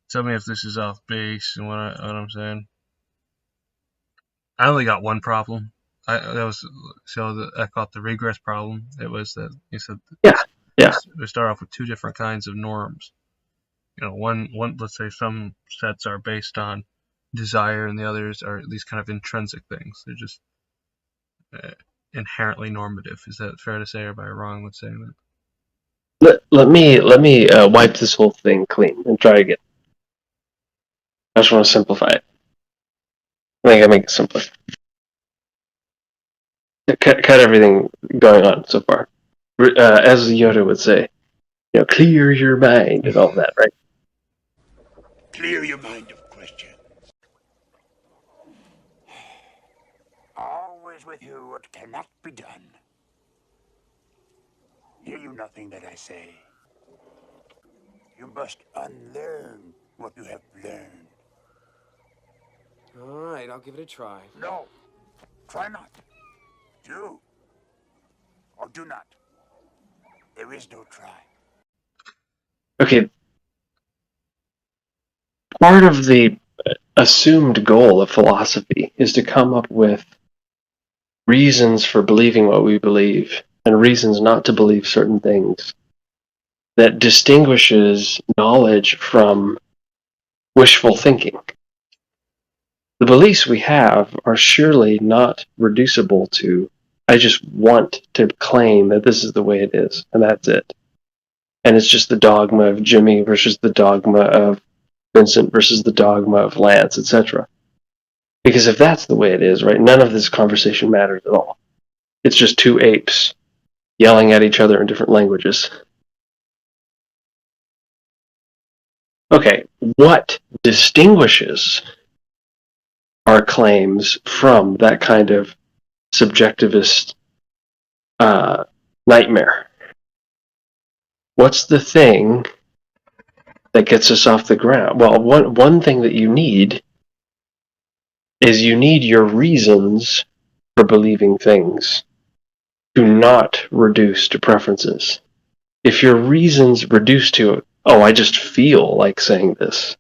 Tell me if this is off base and what I'm saying. I only got one problem. I caught the regress problem. It was that you said Yeah, yeah. we start off with two different kinds of norms. One let's say some sets are based on desire, and the others are these kind of intrinsic things. They're just uh, inherently normative. Is that fair to say, or am I wrong with saying that? Let me wipe this whole thing clean and try again. I just want to simplify it. I think I make it simpler. Cut everything going on so far. As Yoda would say, clear your mind and all that, right? Clear your mind of question. Always with you what cannot be done. Hear you nothing that I say. You must unlearn what you have learned. All right, I'll give it a try. No, try not. Do or do not. There is no try. Okay, part of the assumed goal of philosophy is to come up with reasons for believing what we believe and reasons not to believe certain things that distinguishes knowledge from wishful thinking. The beliefs we have are surely not reducible to, I just want to claim that this is the way it is, and that's it. And it's just the dogma of Jimmy versus the dogma of Vincent versus the dogma of Lance, etc. Because if that's the way it is, right, none of this conversation matters at all. It's just two apes yelling at each other in different languages. Okay, what distinguishes our claims from that kind of subjectivist nightmare? What's the thing that gets us off the ground? Well, one thing that you need is you need your reasons for believing things to not reduce to preferences. If your reasons reduce to, oh, I just feel like saying this,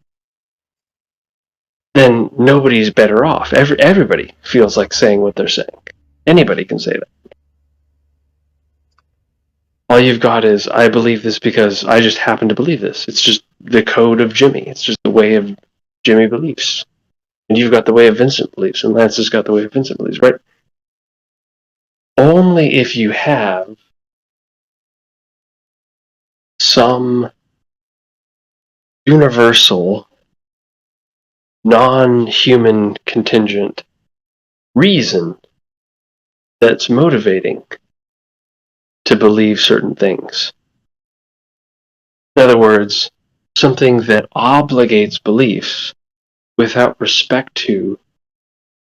then nobody's better off. Everybody feels like saying what they're saying. Anybody can say that. All you've got is, I believe this because I just happen to believe this. It's just the code of Jimmy. It's just the way of Jimmy beliefs. And you've got the way of Vincent beliefs, and Lance has got the way of Vincent beliefs, right? Only if you have some universal, non-human contingent reason that's motivating to believe certain things. In other words, something that obligates beliefs without respect to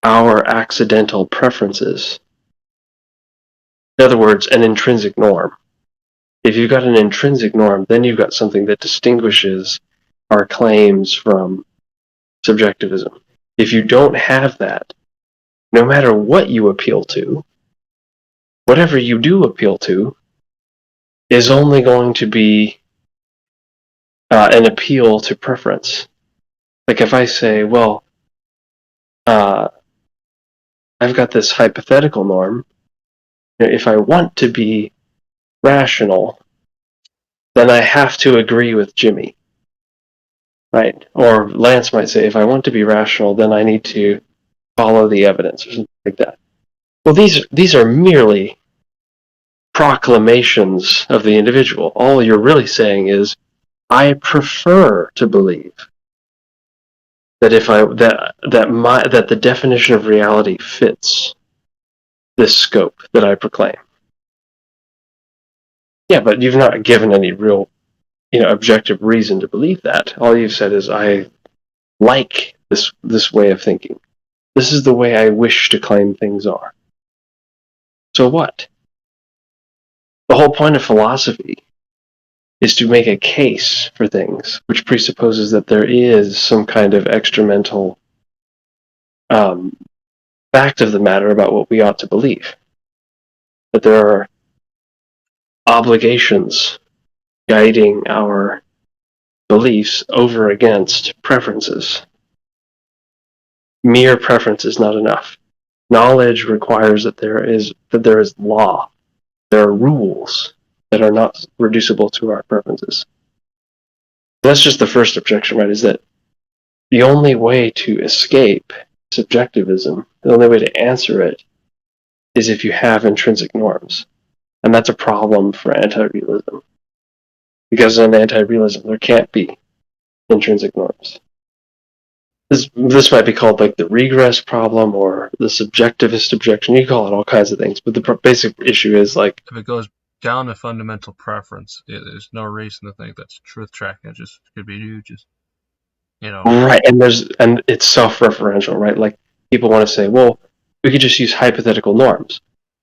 our accidental preferences. In other words, an intrinsic norm. If you've got an intrinsic norm, then you've got something that distinguishes our claims from subjectivism. If you don't have that, no matter what you appeal to, whatever you do appeal to is only going to be an appeal to preference. Like if I say, well, I've got this hypothetical norm. If I want to be rational, then I have to agree with Jimmy, right? Or Lance might say, if I want to be rational, then I need to follow the evidence or something like that. Well, these are merely proclamations of the individual. All you're really saying is, I prefer to believe that that the definition of reality fits this scope that I proclaim. Yeah, but you've not given any real, objective reason to believe that. All you've said is, I like this way of thinking. This is the way I wish to claim things are. So what? The whole point of philosophy is to make a case for things, which presupposes that there is some kind of extramental fact of the matter about what we ought to believe. That there are obligations guiding our beliefs over against preferences. Mere preference is not enough. Knowledge requires that there is law. There are rules that are not reducible to our preferences. That's just the first objection, right? Is that the only way to escape subjectivism, the only way to answer it, is if you have intrinsic norms. And that's a problem for anti-realism. Because in anti-realism, there can't be intrinsic norms. This might be called like the regress problem or the subjectivist objection. You call it all kinds of things, but the basic issue is like, if it goes down to fundamental preference, there's no reason to think that's truth tracking. It just could be you just, right, and it's self-referential, right? Like people want to say, well, we could just use hypothetical norms.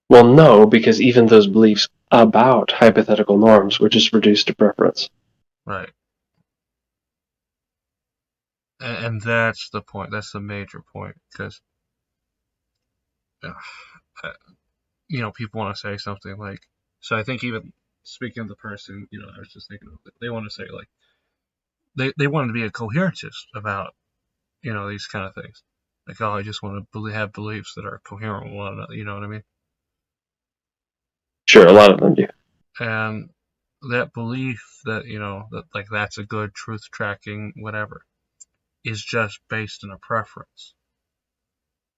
Well, no, because even those beliefs about hypothetical norms were just reduced to preference. Right. And that's the point. That's the major point, because people want to say something like, so I think even speaking of the person, I was just thinking of it, they want to say like, they want to be a coherentist about, these kind of things. Like, oh, I just want to have beliefs that are coherent with one another, you know what I mean? Sure, a lot of them do. And that belief that, that like that's a good truth tracking, whatever, is just based on a preference.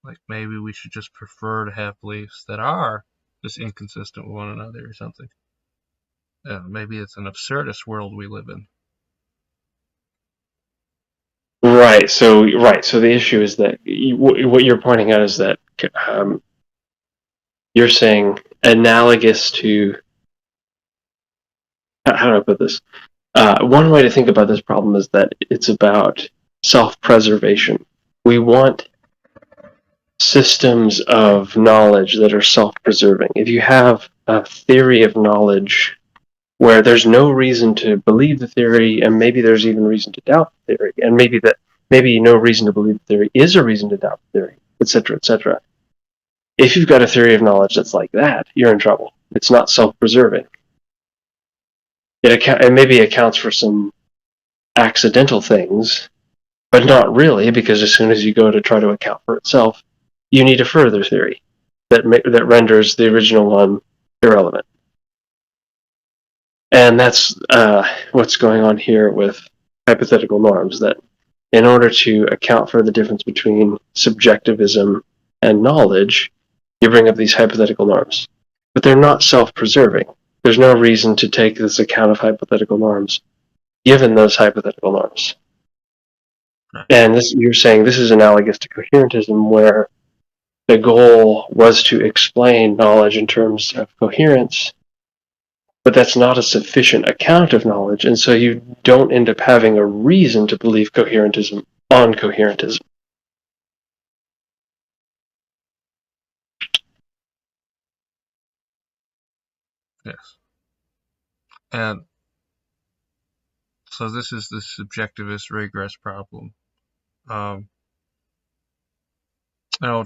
Like maybe we should just prefer to have beliefs that are just inconsistent with one another or something. Maybe it's an absurdist world we live in. Right. So the issue is that what you're pointing out is that you're saying analogous to, how do I put this? One way to think about this problem is that it's about self-preservation. We want systems of knowledge that are self-preserving. If you have a theory of knowledge where there's no reason to believe the theory, and maybe there's even reason to doubt the theory, and maybe no reason to believe the theory is a reason to doubt the theory, etc., etc. If you've got a theory of knowledge that's like that, you're in trouble. It's not self-preserving. It maybe accounts for some accidental things, but not really, because as soon as you go to try to account for itself, you need a further theory that renders the original one irrelevant. And that's what's going on here with hypothetical norms, that in order to account for the difference between subjectivism and knowledge, you bring up these hypothetical norms. But they're not self-preserving. There's no reason to take this account of hypothetical norms, given those hypothetical norms. Right. And you're saying this is analogous to coherentism, where the goal was to explain knowledge in terms of coherence, but that's not a sufficient account of knowledge, and so you don't end up having a reason to believe coherentism on coherentism. Yes. And so this is the subjectivist regress problem.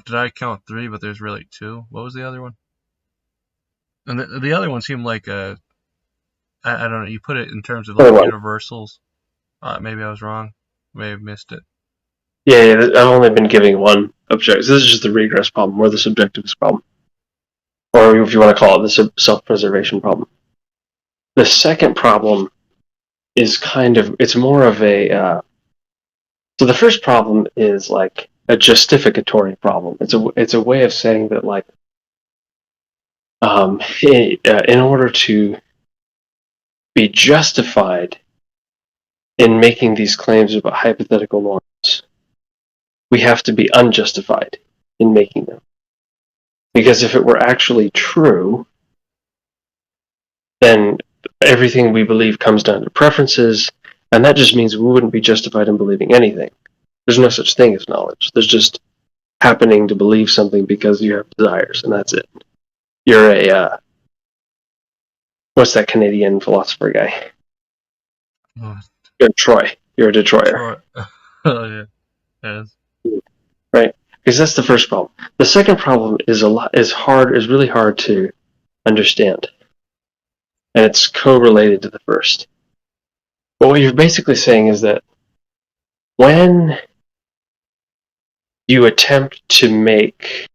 Did I count 3, but there's really 2? What was the other one? And the other one seemed like I don't know, you put it in terms of like universals. Maybe I was wrong. May have missed it. Yeah, I've only been giving one objection. This is just the regress problem, or the subjectivist problem. Or if you want to call it the self-preservation problem. The second problem is it's more of a, so the first problem is like a justificatory problem. It's a way of saying that like, in order to be justified in making these claims about hypothetical norms, we have to be unjustified in making them. Because if it were actually true, then everything we believe comes down to preferences, and that just means we wouldn't be justified in believing anything. There's no such thing as knowledge. There's just happening to believe something because you have desires, and that's it. You're a, what's that Canadian philosopher guy? You're Troy. You're a Detroiter. Oh, yeah. Yes. Right? Because that's the first problem. The second problem is really hard to understand. And it's correlated to the first. But what you're basically saying is that when you attempt to make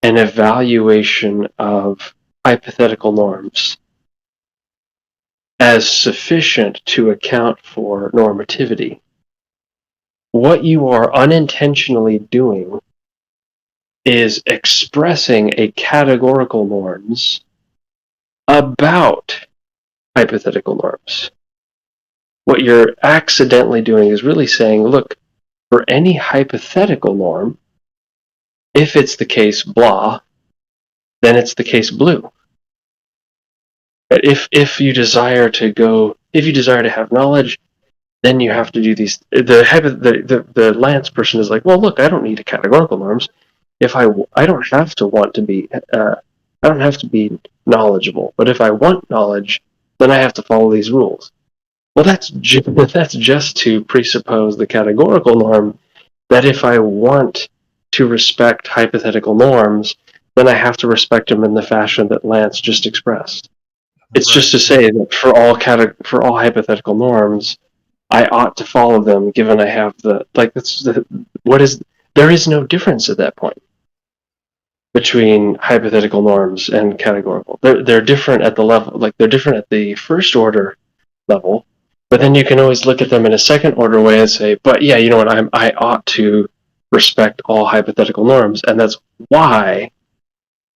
an evaluation of hypothetical norms as sufficient to account for normativity, what you are unintentionally doing is expressing a categorical norms about hypothetical norms. What you're accidentally doing is really saying, look, for any hypothetical norm, if it's the case blah, then it's the case blue. If you desire to have knowledge, then you have to do these. The Lance person is like, well, look, I don't need a categorical norms. If I don't have to want to be, I don't have to be knowledgeable. But if I want knowledge, then I have to follow these rules. Well, that's just to presuppose the categorical norm that if I want to respect hypothetical norms, then I have to respect them in the fashion that Lance just expressed. It's Right. just to say that for all hypothetical norms, I ought to follow them, given I have there is no difference at that point between hypothetical norms and categorical. They're different at the level, like they're different at the first order level, but then you can always look at them in a second order way and say, but yeah, you know what, I ought to respect all hypothetical norms, and that's why,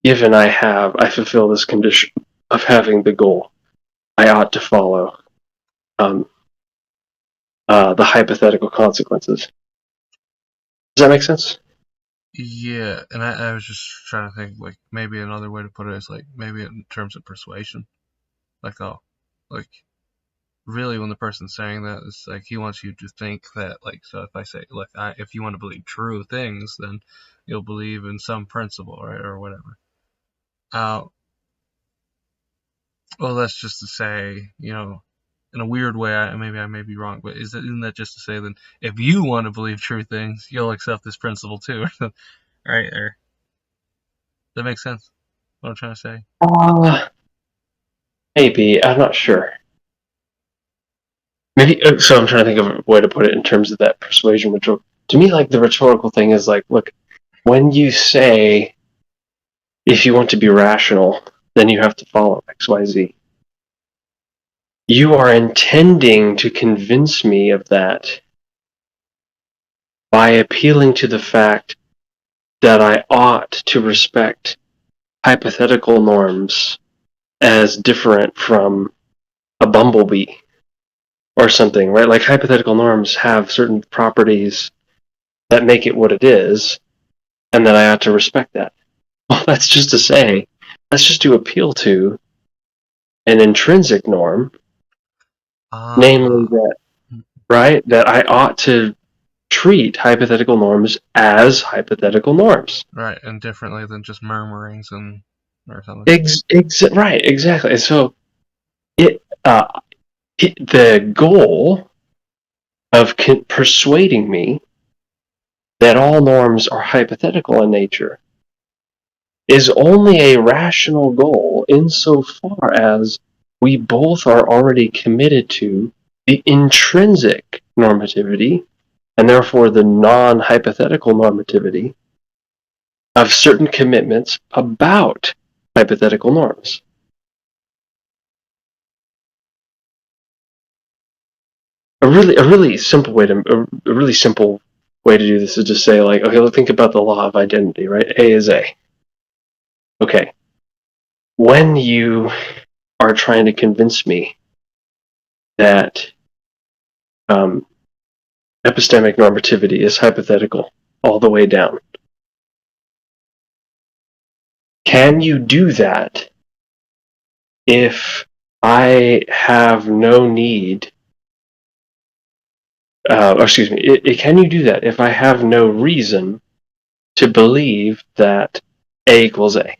given I fulfill this condition of having the goal, I ought to follow the hypothetical consequences. Does that make sense? Yeah, and I was just trying to think, like, maybe another way to put it is, like, maybe in terms of persuasion. Like, oh, like, really when the person's saying that, it's like he wants you to think that, like, so if I say, look, if you want to believe true things, then you'll believe in some principle, right, or whatever. Well, that's just to say, in a weird way, maybe I may be wrong, but isn't that just to say then if you want to believe true things, you'll accept this principle too, right? Or that makes sense. What I'm trying to say. Maybe, I'm not sure. Maybe so. I'm trying to think of a way to put it in terms of that persuasion rhetorical. To me, like the rhetorical thing is like, look, when you say if you want to be rational, then you have to follow X, Y, Z. You are intending to convince me of that by appealing to the fact that I ought to respect hypothetical norms as different from a bumblebee or something, right? Like hypothetical norms have certain properties that make it what it is, and that I ought to respect that. Well, that's just to appeal to an intrinsic norm, namely Ah, that, right, that I ought to treat hypothetical norms as hypothetical norms. right, and differently than just murmurings and or something. Right, exactly. And so it, the goal of persuading me that all norms are hypothetical in nature is only a rational goal insofar as we both are already committed to the intrinsic normativity, and therefore the non-hypothetical normativity, of certain commitments about hypothetical norms. A really simple way to do this is to say, like, okay, let's think about the law of identity, right? A is A. Okay. When you are trying to convince me that epistemic normativity is hypothetical all the way down, can you do that if I have no need? Can you do that if I have no reason to believe that A equals A?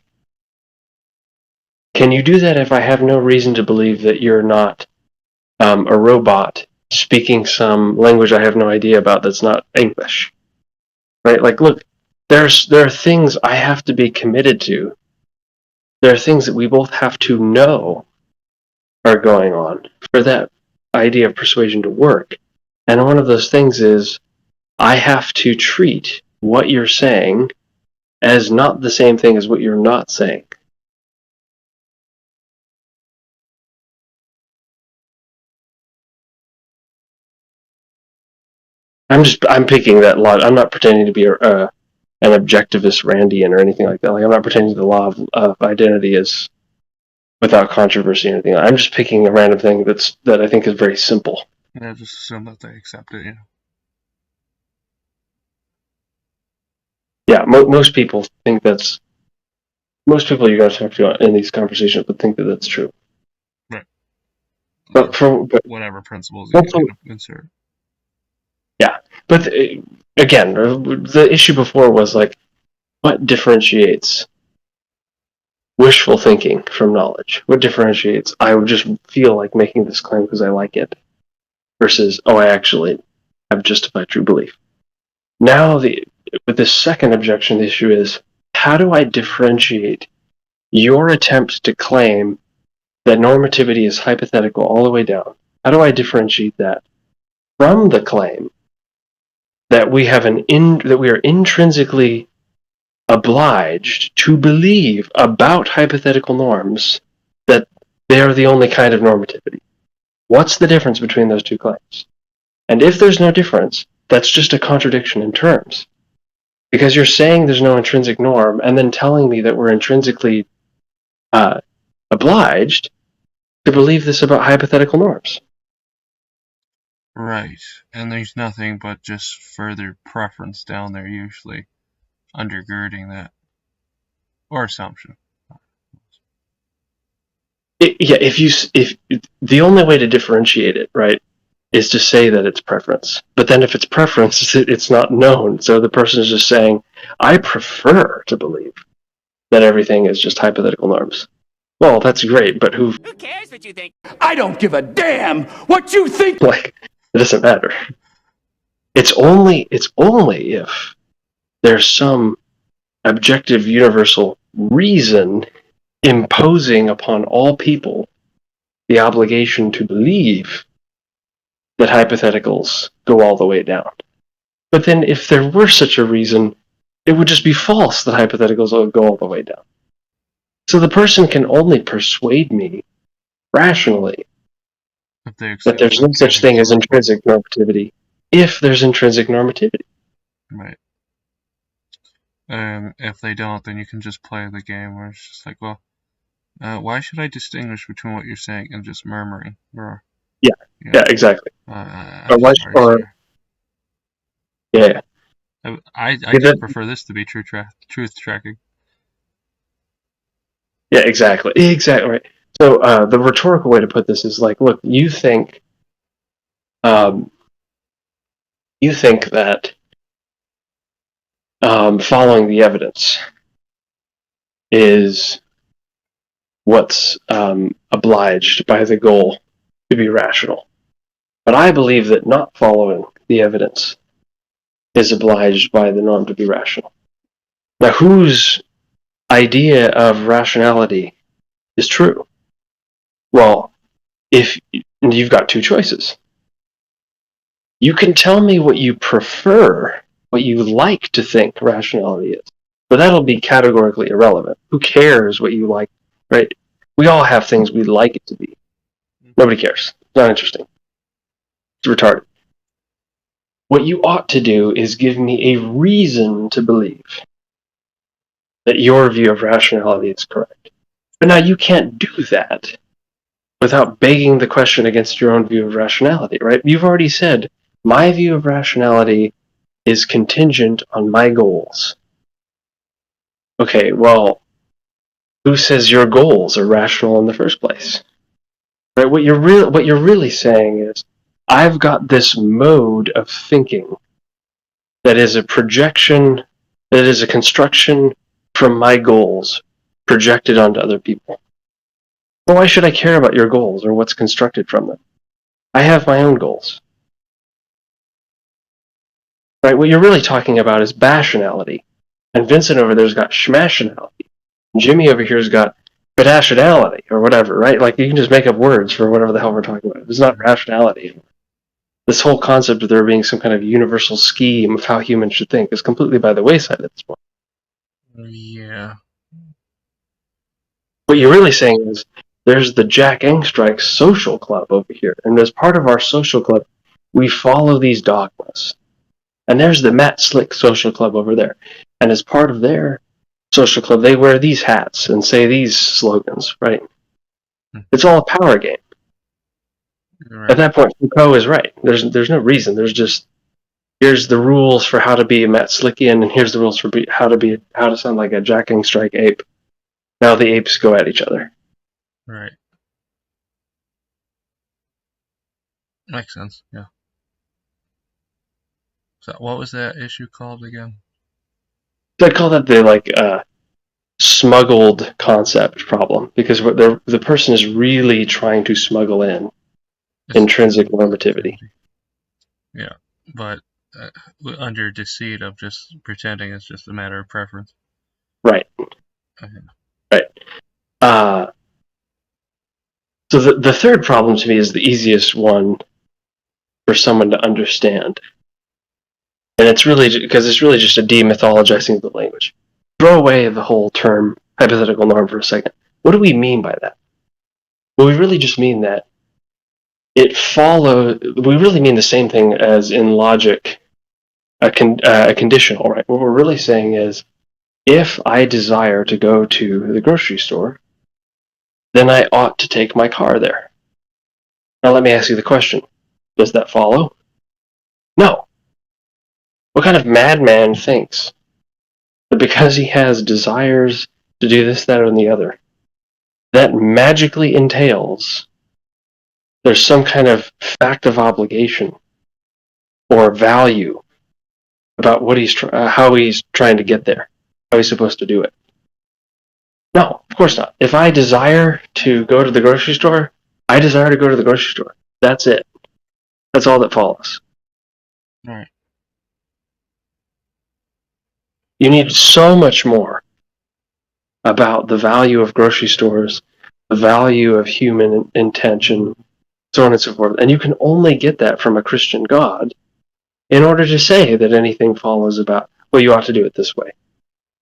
Can you do that if I have no reason to believe that you're not a robot speaking some language I have no idea about that's not English? Right? Like, look, there are things I have to be committed to. There are things that we both have to know are going on for that idea of persuasion to work. And one of those things is I have to treat what you're saying as not the same thing as what you're not saying. I'm picking that lot. I'm not pretending to be an objectivist Randian or anything like that. Like, I'm not pretending the law of identity is without controversy or anything. I'm just picking a random thing that I think is very simple. Yeah, just assume that they accept it, Yeah, most people think that's. Most people you guys talk to in these conversations would think that that's true. Right. But whatever principles you insert. Yeah, but again, the issue before was like, what differentiates wishful thinking from knowledge? What differentiates I would just feel like making this claim because I like it, versus I actually have justified true belief. Now with this second objection, the issue is, how do I differentiate your attempt to claim that normativity is hypothetical all the way down? How do I differentiate that from the claim that we are intrinsically obliged to believe about hypothetical norms that they are the only kind of normativity? What's the difference between those two claims? And if there's no difference, that's just a contradiction in terms. Because you're saying there's no intrinsic norm and then telling me that we're intrinsically obliged to believe this about hypothetical norms. Right, and there's nothing but just further preference down there, usually undergirding that, or assumption. If the only way to differentiate it, right, is to say that it's preference. But then if it's preference, it's not known. So the person is just saying, I prefer to believe that everything is just hypothetical norms. Well, that's great, but who cares what you think? I don't give a damn what you think. Like, it doesn't matter. It's only if there's some objective universal reason imposing upon all people the obligation to believe that hypotheticals go all the way down. But then if there were such a reason, it would just be false that hypotheticals go all the way down. So the person can only persuade me rationally that there's no such thing as intrinsic normativity if there's intrinsic normativity. Right. And if they don't, then you can just play the game where it's just like, well, why should I distinguish between what you're saying and just murmuring? Or, yeah, exactly. I just prefer this to be truth tracking. Yeah, exactly right. So the rhetorical way to put this is like, look, you think that following the evidence is what's obliged by the goal to be rational. But I believe that not following the evidence is obliged by the norm to be rational. Now, whose idea of rationality is true? Well, if you've got two choices. You can tell me what you prefer, what you like to think rationality is, but that'll be categorically irrelevant. Who cares what you like, right? We all have things we like it to be. Nobody cares. It's not interesting. It's retarded. What you ought to do is give me a reason to believe that your view of rationality is correct. But now you can't do that without begging the question against your own view of rationality, right? You've already said, my view of rationality is contingent on my goals. Okay, well, who says your goals are rational in the first place? Right? What you're really saying is, I've got this mode of thinking that is a projection, that is a construction from my goals projected onto other people. Well, why should I care about your goals or what's constructed from them? I have my own goals. Right? What you're really talking about is bashionality. And Vincent over there's got schmassionality. Jimmy over here's got rationality or whatever, right? Like you can just make up words for whatever the hell we're talking about. It's not rationality. This whole concept of there being some kind of universal scheme of how humans should think is completely by the wayside at this point. Yeah. What you're really saying is there's the Jack Engstrike social club over here, and as part of our social club, we follow these dogmas. And there's the Matt Slick social club over there, and as part of their social club, they wear these hats and say these slogans, right? It's all a power game. Right. At that point, Foucault is right. There's no reason. There's just here's the rules for how to be a Matt Slickian, and here's the rules for how to sound like a Jack Engstrike ape. Now the apes go at each other. Right. Makes sense. Yeah. So what was that issue called again? I'd call that the smuggled concept problem, because what the person is really trying to smuggle in intrinsic normativity. Yeah, but under deceit of just pretending it's just a matter of preference. Right. Okay. Right. So the third problem to me is the easiest one for someone to understand. And it's really because it's really just a demythologizing of the language. Throw away the whole term hypothetical norm for a second. What do we mean by that? Well, we really just mean that it follows. We really mean the same thing as in logic, a conditional, right? What we're really saying is, if I desire to go to the grocery store, then I ought to take my car there. Now, let me ask you the question: does that follow? No. What kind of madman thinks that because he has desires to do this, that, or the other, that magically entails there's some kind of fact of obligation or value about what how he's trying to get there, how he's supposed to do it? No, of course not. If I desire to go to the grocery store, I desire to go to the grocery store. That's it. That's all that follows. Right. You need so much more about the value of grocery stores, the value of human intention, so on and so forth. And you can only get that from a Christian God in order to say that anything follows about, well, you ought to do it this way.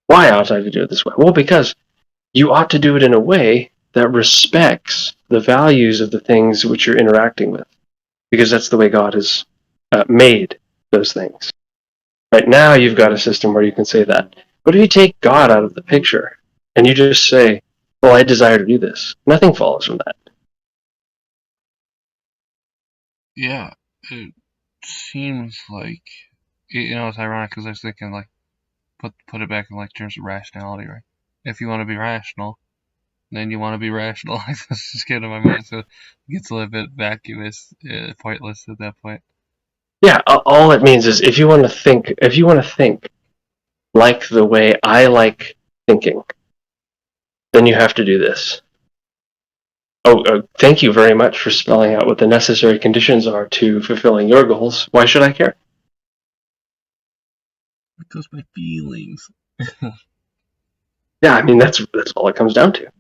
Why ought I to do it this way? Well, because you ought to do it in a way that respects the values of the things which you're interacting with, because that's the way God has made those things. Right now, you've got a system where you can say that. But if you take God out of the picture and you just say, well, I desire to do this, nothing follows from that. Yeah, it seems like it's ironic because I was thinking like put it back in like terms of rationality, right? If you want to be rational, then you want to be rational. That's just getting in my mind, so it gets a little bit vacuous, pointless at that point. Yeah, all it means is if you want to think like the way I like thinking, then you have to do this. Thank you very much for spelling out what the necessary conditions are to fulfilling your goals. Why should I care? Because my feelings. Yeah, I mean that's all it comes down to.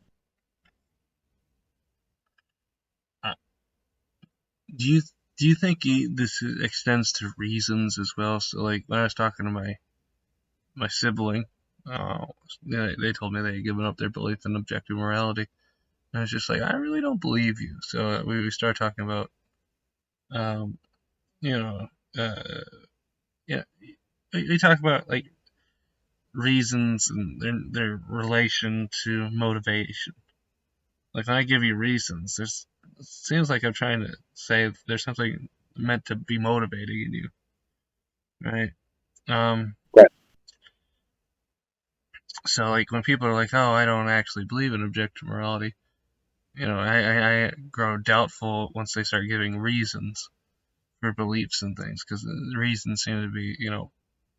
Do you think this extends to reasons as well? So like when I was talking to my sibling, they told me they had given up their belief in objective morality. And I was just like, I really don't believe you. So we started talking about, um, you know, yeah, we talk about like reasons and their relation to motivation. Like when I give you reasons, it seems like I'm trying to say there's something meant to be motivating in you, right? Right. So like when people are like, oh, I don't actually believe in objective morality, I grow doubtful once they start giving reasons for beliefs and things, because the reasons seem to be,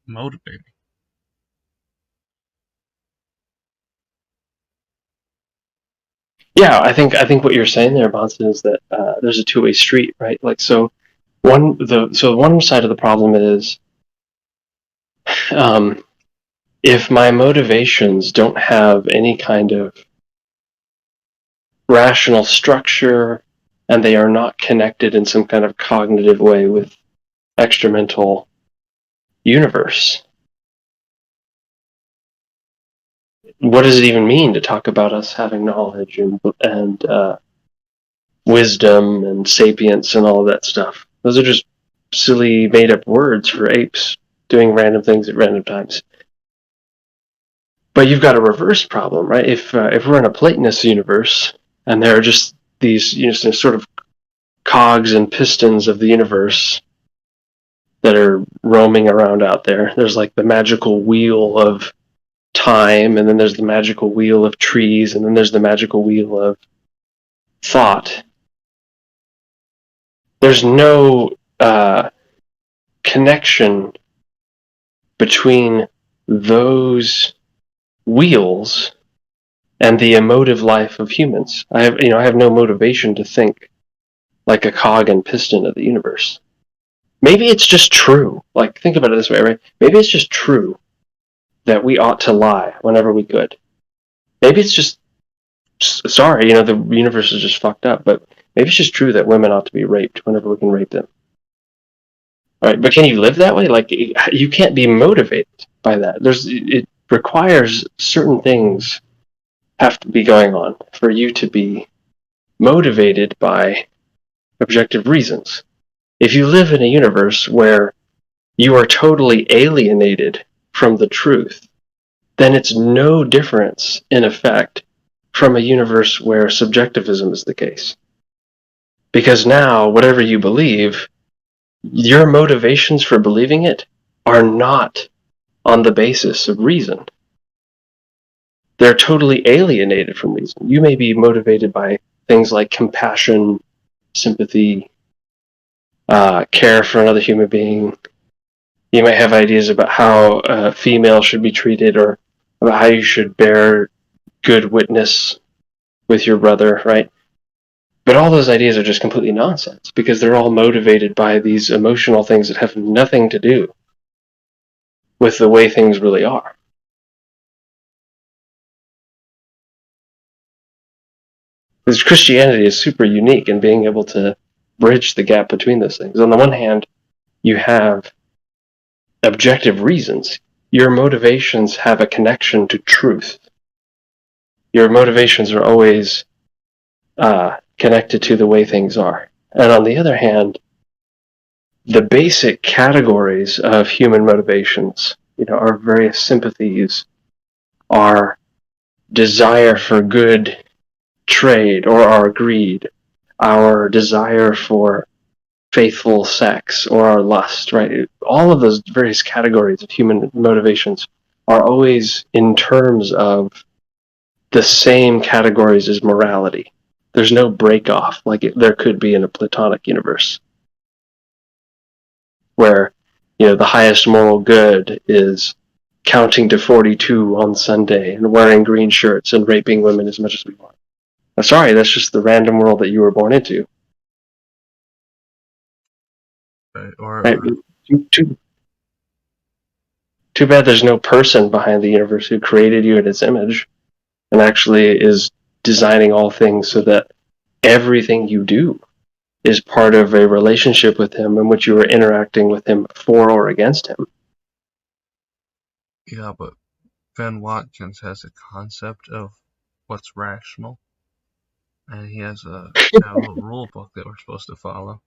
motivating. Yeah, I think what you're saying there, Bonson, is that there's a two-way street, right? Like one side of the problem is if my motivations don't have any kind of rational structure, and they are not connected in some kind of cognitive way with extramental universe. What does it even mean to talk about us having knowledge and wisdom and sapience and all of that stuff? Those are just silly made-up words for apes doing random things at random times. But you've got a reverse problem, right? If we're in a Platonist universe and there are just these sort of cogs and pistons of the universe that are roaming around out there, there's like the magical wheel of time, and then there's the magical wheel of trees, and then there's the magical wheel of thought. There's no connection between those wheels and the emotive life of humans. I have no motivation to think like a cog and piston of the universe. Maybe it's just true. Like, think about it this way, right? Maybe it's just true that we ought to lie whenever we could. Maybe it's just sorry, the universe is just fucked up, but maybe it's just true that women ought to be raped whenever we can rape them. All right, but can you live that way? Like, you can't be motivated by that. It requires certain things have to be going on for you to be motivated by objective reasons. If you live in a universe where you are totally alienated from the truth, then it's no difference, in effect, from a universe where subjectivism is the case. Because now, whatever you believe, your motivations for believing it are not on the basis of reason. They're totally alienated from reason. You may be motivated by things like compassion, sympathy, care for another human being. You might have ideas about how a female should be treated, or about how you should bear good witness with your brother, right? But all those ideas are just completely nonsense, because they're all motivated by these emotional things that have nothing to do with the way things really are. Because Christianity is super unique in being able to bridge the gap between those things. On the one hand, you have objective reasons. Your motivations have a connection to truth. Your motivations are always connected to the way things are. And on the other hand, the basic categories of human motivations, our various sympathies, our desire for good trade or our greed, our desire for faithful sex or our lust, right? All of those various categories of human motivations are always in terms of the same categories as morality. There's no break off like there could be in a Platonic universe, where the highest moral good is counting to 42 on Sunday and wearing green shirts and raping women as much as we want. I'm sorry, that's just the random world that you were born into. Right? Or Too bad there's no person behind the universe who created you in its image and actually is designing all things so that everything you do is part of a relationship with him in which you are interacting with him for or against him. yeah, but Ben Watkins has a concept of what's rational, and he has a little rule book that we're supposed to follow.